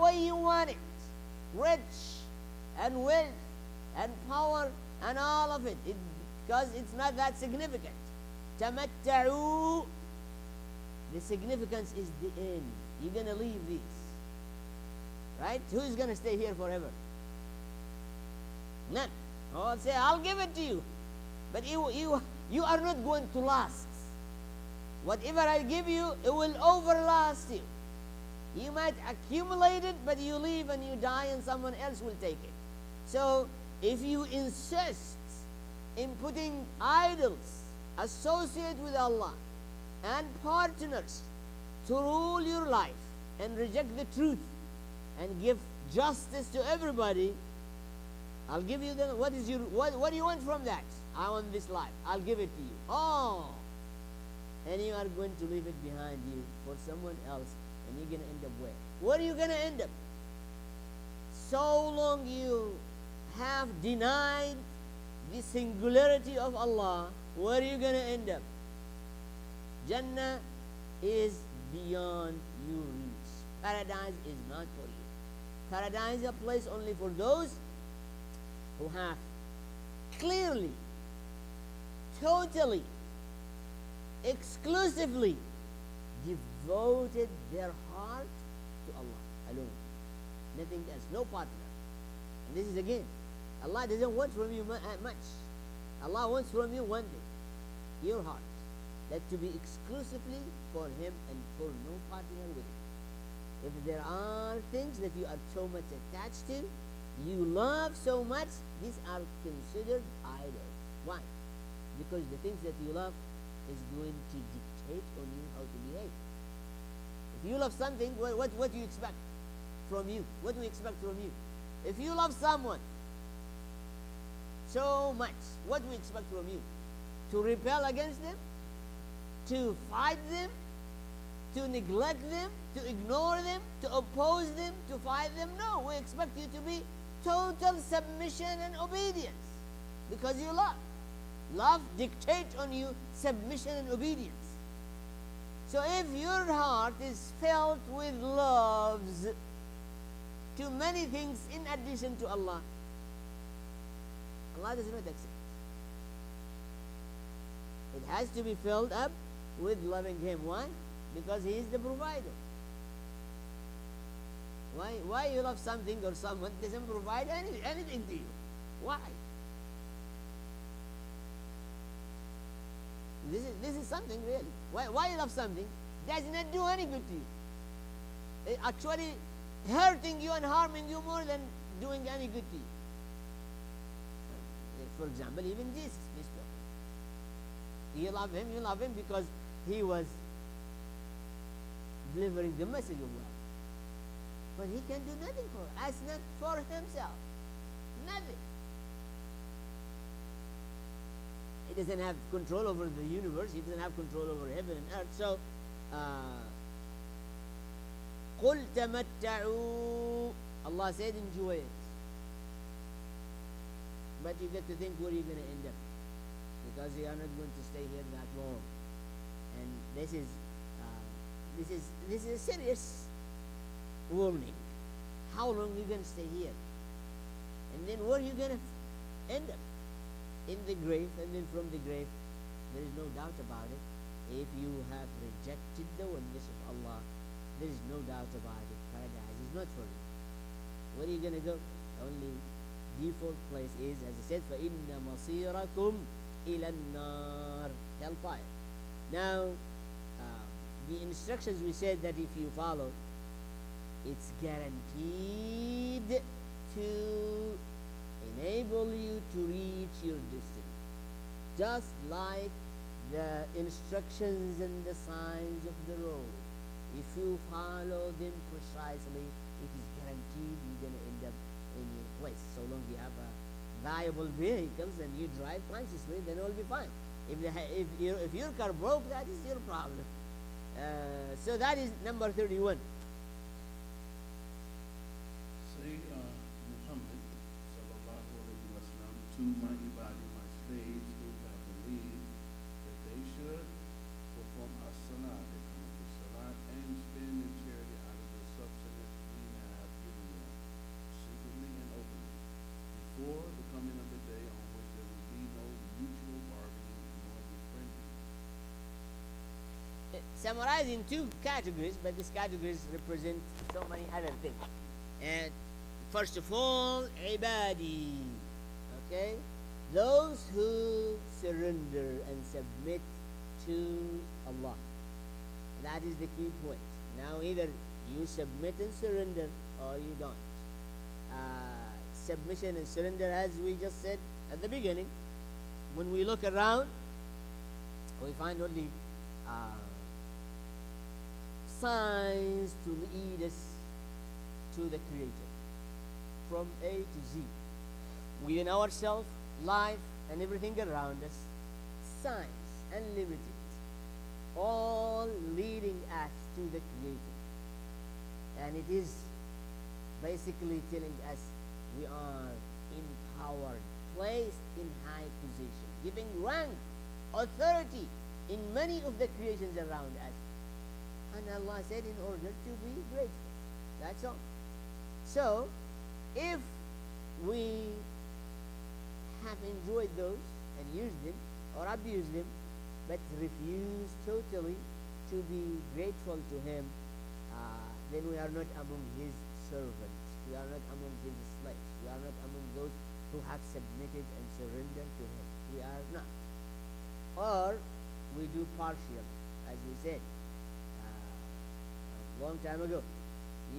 way you want it. Rich and wealth and power and all of it. Because it's not that significant. تَمَتَّعُوا. The significance is the end. You're going to leave this. Right? Who's going to stay here forever? None. Oh, I'll say, I'll give it to you. But you are not going to last. Whatever I give you, it will overlast you. You might accumulate it, but you leave and you die and someone else will take it. So, if you insist in putting idols, associate with Allah, and partners to rule your life and reject the truth and give justice to everybody, I'll give you what do you want from that? I want this life. I'll give it to you. Oh! And you are going to leave it behind you for someone else, and you're going to end up where? Where are you going to end up? So long you have denied the singularity of Allah, where are you going to end up? Jannah is beyond your reach. Paradise is not for you. Paradise is a place only for those who have clearly, totally, exclusively devoted their heart to Allah alone. Nothing else, no partner. And this is again, Allah doesn't want from you much. Allah wants from you one thing, your heart. That to be exclusively for Him and for no partner with Him. If there are things that you are so much attached to, you love so much, these are considered idols. Why? Because the things that you love is going to dictate on you how to behave. If you love something, what do you expect from you? What do we expect from you? If you love someone so much, what do we expect from you? To rebel against them? To fight them? To neglect them? To ignore them? To oppose them? To fight them? No, we expect you to be total submission and obedience. Because you love. Love dictates on you submission and obedience. So if your heart is filled with loves to many things in addition to Allah, Allah does not accept. It has to be filled up with loving Him. Why? Because He is the provider. Why you love something or someone doesn't provide anything to you? Why? This is something really. Why you love something does not do any good to you. It actually hurting you and harming you more than doing any good to you. For example, even Jesus, peace be upon Him. You love Him because He was delivering the message of love. But He can do nothing for us, not for Himself. Nothing. He doesn't have control over the universe. He doesn't have control over heaven and earth. So, قُلْ تَمَتَّعُوا. Allah said, enjoy it. But you get to think where you're going to end up. Because you are not going to stay here that long. And this is a serious warning. How long are you going to stay here? And then where are you going to end up? In the grave, and then from the grave, there is no doubt about it. If you have rejected the oneness of Allah, there is no doubt about it. Paradise is not for you. Where are you going to go? The only default place is, as I said, فَإِنَّ مَصِيرَكُمْ إِلَى النَّارِ, hellfire. Now, the instructions we said that if you follow, it's guaranteed to enable you to reach your destiny. Just like the instructions and the signs of the road. If you follow them precisely, it is guaranteed you're going to end up in your place. So long you have viable vehicles and you drive consciously, then it will be fine. If your car broke, that is your problem. So that is number 31. Say, Muhammad, sallallahu alayhi wa sallam, to my ibadi, my slaves who have believed that they should perform as-salah, they come to salah, and spend in charity out of the substance we have summarized in two categories, but these categories represent so many other things. And first of all, ibadi, okay? Those who surrender and submit to Allah. That is the key point. Now either you submit and surrender or you don't. Submission and surrender, as we just said at the beginning, when we look around, we find only signs to lead us to the Creator from A to Z. Within ourselves, life, and everything around us, signs, unlimited, all leading us to the Creator. And it is basically telling us we are empowered, placed in high position, giving rank, authority in many of the creations around us. And Allah said in order to be grateful. That's all. So, if we have enjoyed those and used them or abused them, but refuse totally to be grateful to Him, then we are not among His servants. We are not among His slaves. We are not among those who have submitted and surrendered to Him. We are not. Or we do partial, as we said a long time ago.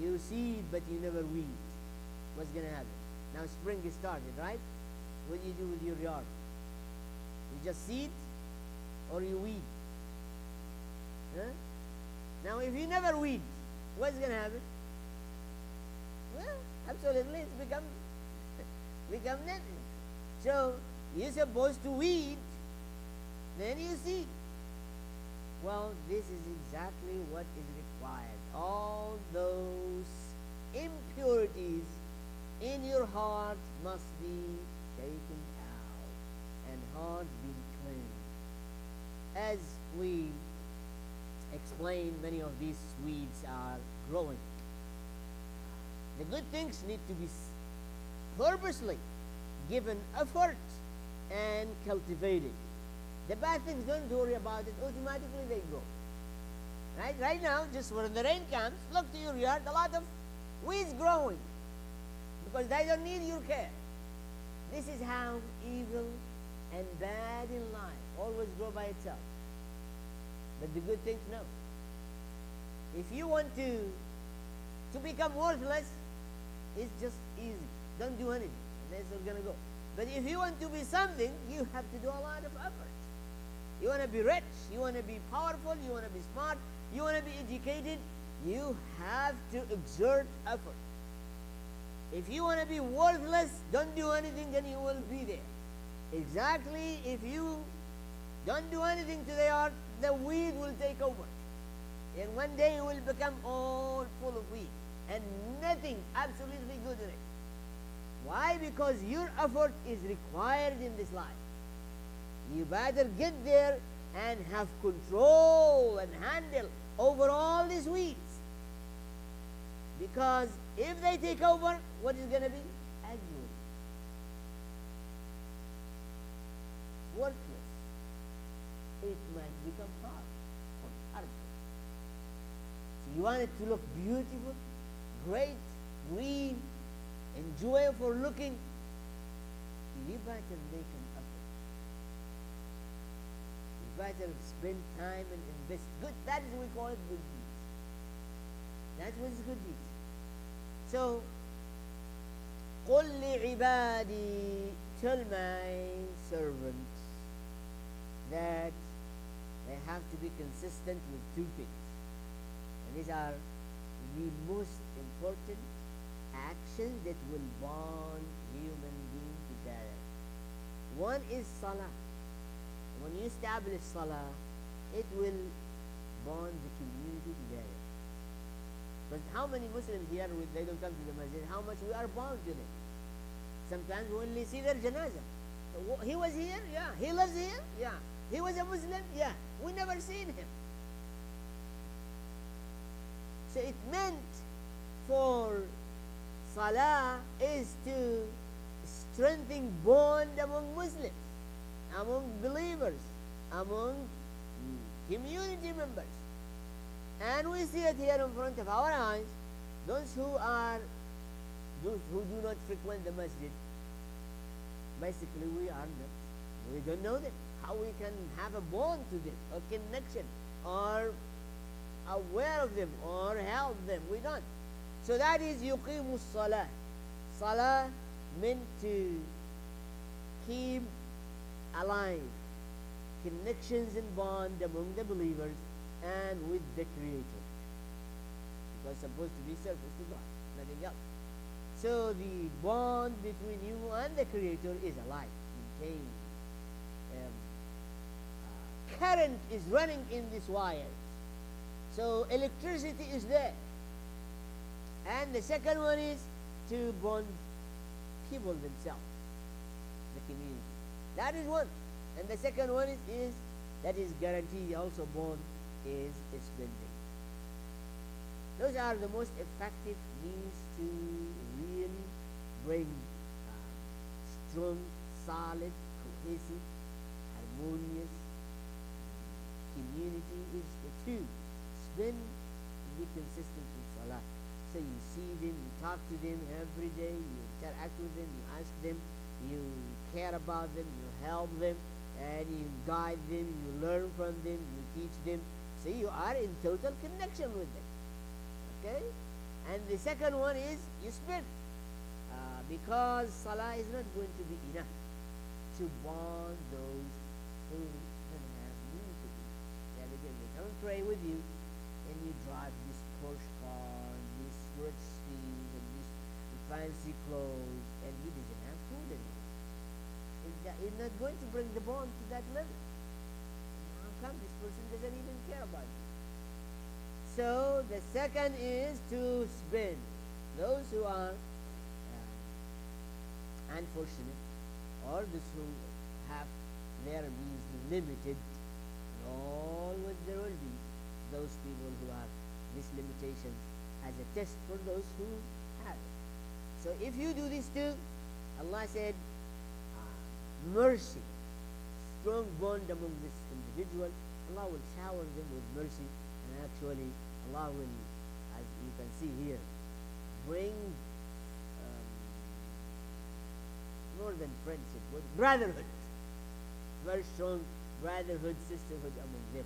You seed, but you never weed. What's going to happen? Now spring is started, right? What do you do with your yard? You just seed or you weed? Huh? Now if you never weed, what's going to happen? Well, absolutely, it's become nothing. So you're supposed to weed, then you seed. Well, this is exactly what is required. All those impurities in your heart must be taken out and heart be cleansed. As we explain, many of these weeds are growing. The good things need to be purposely given effort and cultivated. The bad things, don't worry about it, automatically they grow. Right now, just when the rain comes, look to your yard, a lot of weeds growing because they don't need your care. This is how evil and bad in life always grow by itself. But the good things, no. If you want to become worthless, it's just easy. Don't do anything, and that's what's going to go. But if you want to be something, you have to do a lot of effort. You want to be rich, you want to be powerful, you want to be smart, you want to be educated, you have to exert effort. If you want to be worthless, don't do anything, then you will be there. Exactly, if you don't do anything to the earth, the weed will take over. And one day you will become all full of weed and nothing absolutely good in it. Why? Because your effort is required in this life. You better get there and have control and handle over all these weeds. Because if they take over, what is going to be? Ugly. Worthless. It might become hard or harmful. So you want it to look beautiful, great, green, enjoyable looking. You better make an effort. You better spend time and invest. Good, that is what we call it good deeds. That's what is good deeds. So, قُلْ لِعِبَادِي, tell my servants that they have to be consistent with two things. And these are the most important actions that will bond human beings together. One is salah. When you establish salah, it will bond the community together. But how many Muslims here, they don't come to the masjid, how much we are bound to them? Sometimes we only see their janazah. He was here? Yeah. He lives here? Yeah. He was a Muslim? Yeah. We never seen him. So it meant for salah is to strengthen bond among Muslims, among believers, among community members. And we see it here in front of our eyes. Those who do not frequent the masjid, basically we don't know them. How we can have a bond to them, or connection, or aware of them, or help them? We don't. So that is yuqimu salah. Salah meant to keep alive connections and bond among the believers and with the Creator. Because it's supposed to be selfless to God, nothing else. So the bond between you and the Creator is alive, maintained. Current is running in these wires. So electricity is there. And the second one is to bond people themselves, the community. That is one. And the second one is that is guaranteed also bond is spending. Those are the most effective means to really bring strong, solid, cohesive, harmonious community is the two. Spend and be consistent in salah. So you see them, you talk to them every day, you interact with them, you ask them, you care about them, you help them, and you guide them, you learn from them, you teach them. So you are in total connection with them. Okay? And the second one is you spend. Because salah is not going to be enough to bond those who don't have need to be. They come and pray with you, and you drive this Porsche car, this rich things, and this fancy clothes, and he doesn't have food anymore. It's not going to bring the bond to that level. How come this person doesn't even care about you? So the second is to spend. Those who are unfortunate, or those who have their means limited, and always there will be those people who have these limitations as a test for those who have it. So if you do these two, Allah said, mercy, strong bond among this individual, Allah will shower them with mercy, and actually Allah will, as you can see here, bring more than friendship, but brotherhood, very strong brotherhood, sisterhood among them.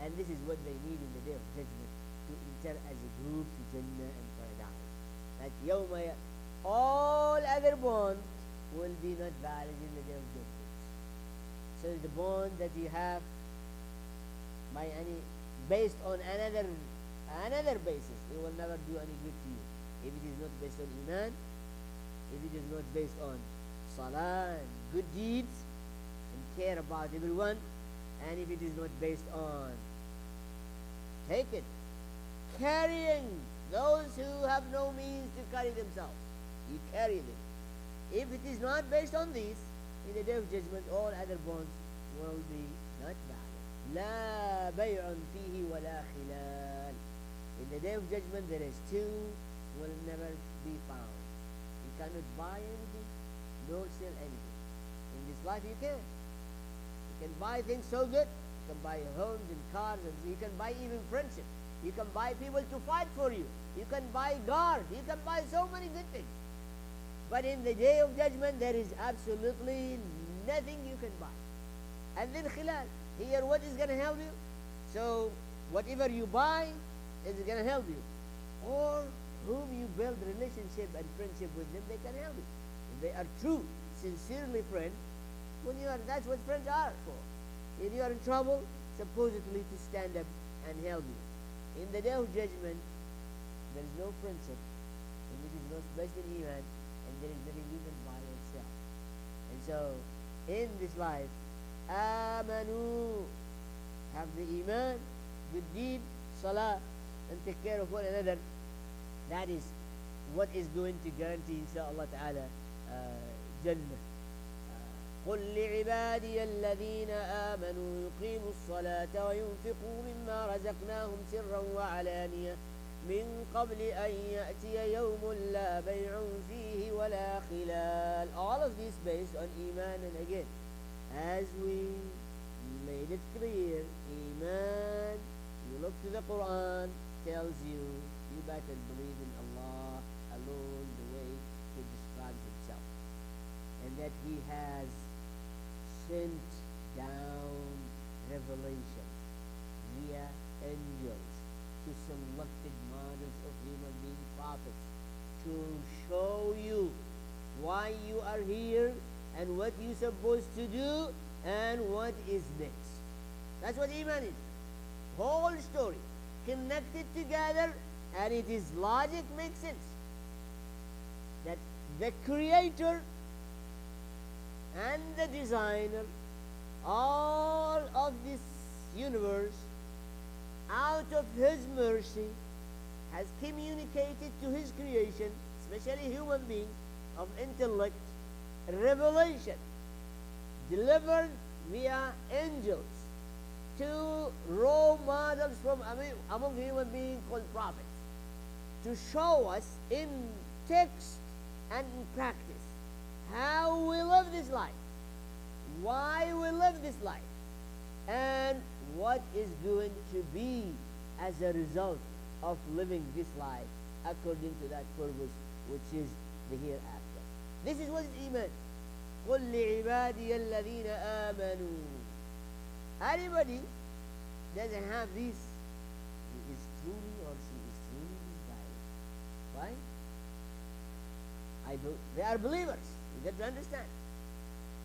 And this is what they need in the day of judgment, to enter as a group to Jannah and paradise. That yawma, all other bonds will be not valid in the day of judgment. So the bond that you have by any based on another basis, it will never do any good to you. If it is not based on iman, if it is not based on salah and good deeds and care about everyone, and if it is not based on carrying those who have no means to carry themselves, you carry them. If it is not based on these, in the day of judgment, all other bonds will be not valid. لا بيع فيه ولا خلال. In the day of judgment, there is two will never be found. You cannot buy anything nor sell anything. In this life you can. You can buy things so good. You can buy homes and cars, and you can buy even friendship. You can buy people to fight for you. You can buy guards. You can buy so many good things. But in the day of judgment, there is absolutely nothing you can buy. And then khilal. Here, what is going to help you? So, whatever you buy is going to help you. Or whom you build relationship and friendship with them, they can help you. They are true, sincerely friends. That's what friends are for. If you are in trouble, supposedly to stand up and help you. In the day of judgment, there is no friendship, and it is not based on iman, and there is nothing you can buy or sell. And so, in this life, amanu, have the iman, good deed, salah, and take care of one another. That is what is going to guarantee, inshaAllah ta'ala, Jannah. قل لعبادي الذين آمنوا يقيموا الصلاة وينفقوا مما رزقناهم سرا وعلانية من قبل أن يأتي يوم لا بيع فيه ولا خلال. All of this based on iman, and again, as we made it clear, iman You look to the Quran, tells you you better believe in Allah alone the way He describes Himself, and that He has sent down revelation via angels to selected models of human being prophets to show you why you are here and what you're supposed to do and what is next. That's what Iman is. Whole story connected together, and it is logic, makes sense. That the creator and the designer, all of this universe, out of His mercy, has communicated to His creation, especially human beings of intellect, revelation delivered via angels to role models from among human beings called prophets, to show us in text and in practice how we live this life, why we live this life, and what is going to be as a result of living this life according to that purpose, which is the hereafter. This is what is Iman. قُلْ لِعِبَادِيَ الَّذِينَ آمَنُوا. Anybody doesn't have this, he is truly or she is truly misguided. Why? They are believers. You get to understand.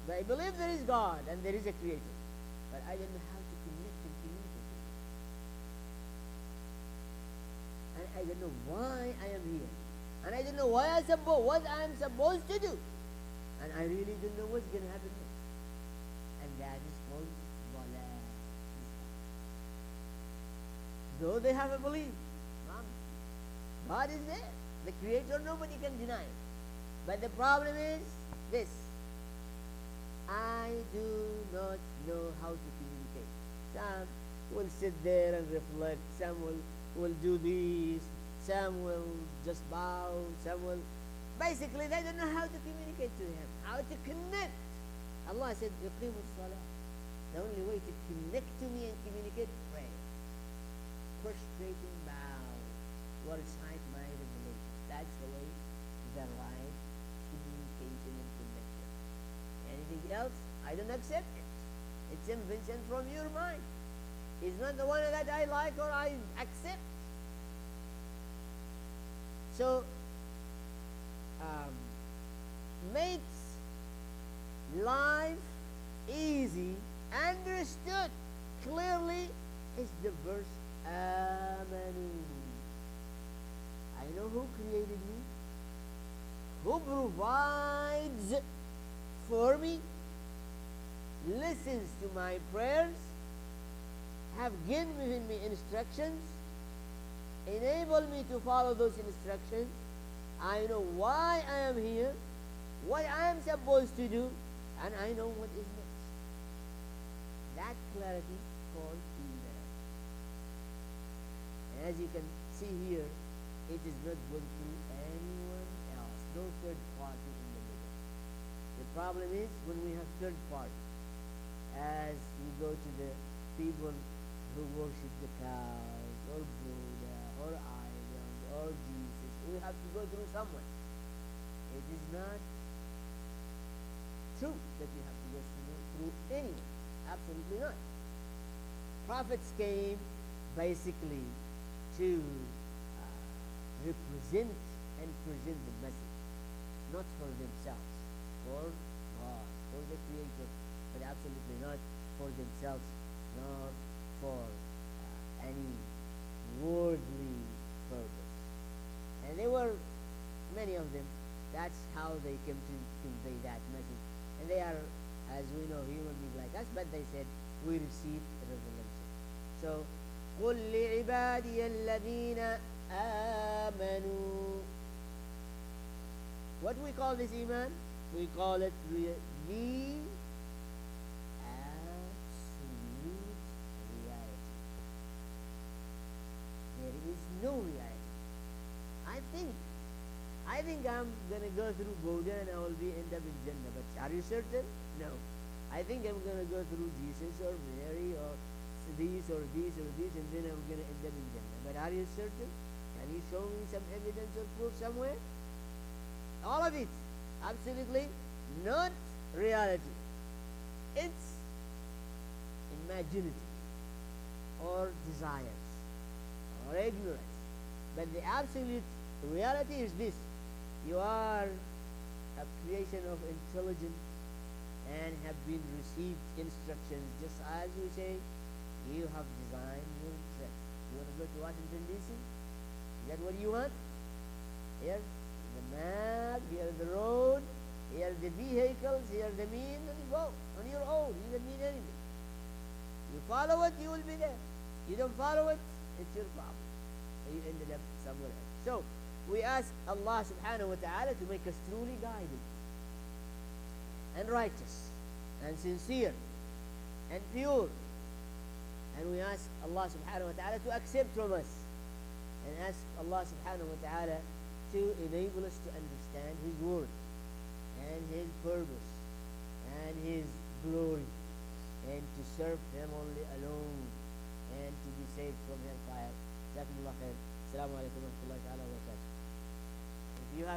But I believe there is God and there is a Creator, but I don't know how to connect and communicate with Him. And I don't know why I am here. And I don't know what I am supposed to do. And I really don't know what's going to happen next. And that is called Dalal. Though they have a belief, God is there. The Creator, nobody can deny it. But the problem is this: I do not know how to communicate. Some will sit there and reflect. Some will do this. Some will just bow. Some will... Basically, they don't know how to communicate to Him, how to connect. Allah said, يُقِيمُ الصَّلَاةِ. The only way to connect to me and communicate, pray. Prostrate and bow. Recite my revelation. That's the way, the right communication and connection. Anything else, I don't accept it. It's invention from your mind. It's not the one that I like or I accept. So, makes life easy, understood clearly, is the verse Amanu. I know who created me, who provides for me, listens to my prayers, have given me instructions, enable me to follow those instructions. I know why I am here, what I am supposed to do, and I know what is next. That clarity called Iman. And as you can see here, it is not going through anyone else, no third party in the middle. The problem is when we have third party, as we go to the people who worship the cows, or Buddha, or idols, or Jesus, we have to go through someone. It is not true that you have to go through anyone. Absolutely not. Prophets came basically to represent and present the message, not for themselves, for God, for the Creator, but absolutely not for themselves, nor for any worldly purpose. And there were many of them. That's how they came to convey that message. And they are, as we know, human beings like us, but they said, we received revelation. So, قُلْ لِعِبَادِيَ الَّذِينَ آمَنُوا. What do we call this iman? We call it the absolute reality. There is no reality. I think I'm going to go through Buddha and I will end up in Jannah. But are you certain? No. I think I'm going to go through Jesus or Mary or this or this or this, and then I'm going to end up in Jannah. But are you certain? Can you show me some evidence or proof somewhere? All of it, absolutely not reality. It's imaginative or desires or ignorance. But the absolute reality is this: you are a creation of intelligence and have been received instructions, just as you say you have designed your trip. You want to go to Washington DC? Is that what you want? Here the map, here the road, here the vehicles, here the means, and you go on your own. You don't need anything. You follow it, you will be there. You don't follow it, it's your problem. You ended up somewhere else. So we ask Allah subhanahu wa ta'ala to make us truly guided and righteous and sincere and pure. And we ask Allah subhanahu wa ta'ala to accept from us, and ask Allah subhanahu wa ta'ala to enable us to understand His word and His purpose and His glory, and to serve Him only alone, and to be saved from hellfire. Jazakumullah khair. Assalamu alaikum wa rahmatullahi ta'ala wa barakatuh. If you have